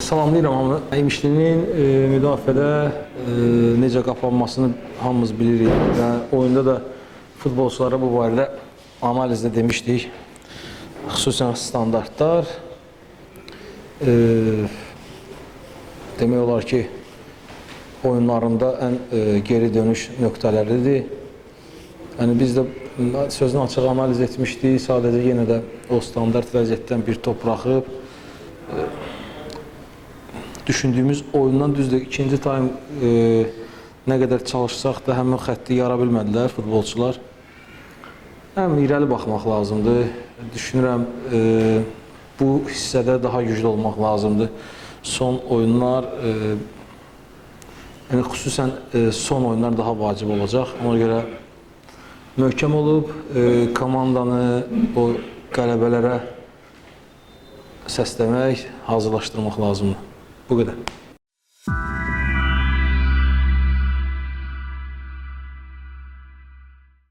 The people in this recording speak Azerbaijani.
Salamlayıram hamı. İmişlinin müdafiədə necə qapanmasını hamımız bilirik və oyunda da futbolçulara bu barədə analizdə demişdik. Xüsusən standartlar demək olar ki, oyunlarında ən geri dönüş nöqtələridir. Yəni biz də sözünü açıq analiz etmişdik. Sadəcə yenə də o standart vəziyyətdən bir top buraxıb düşündüyümüz oyundan düzdür ikinci taym nə qədər çalışsaq da həmin xətti yara bilmədilər futbolçular. Həm irəli baxmaq lazımdır. Düşünürəm bu hissədə daha güclü olmaq lazımdır. Son oyunlar, yəni xüsusən son oyunlar daha vacib olacaq. Ona görə möhkəm olub komandanı o qələbələrə səsləmək, hazırlaşdırmaq lazımdır. Bu qədər.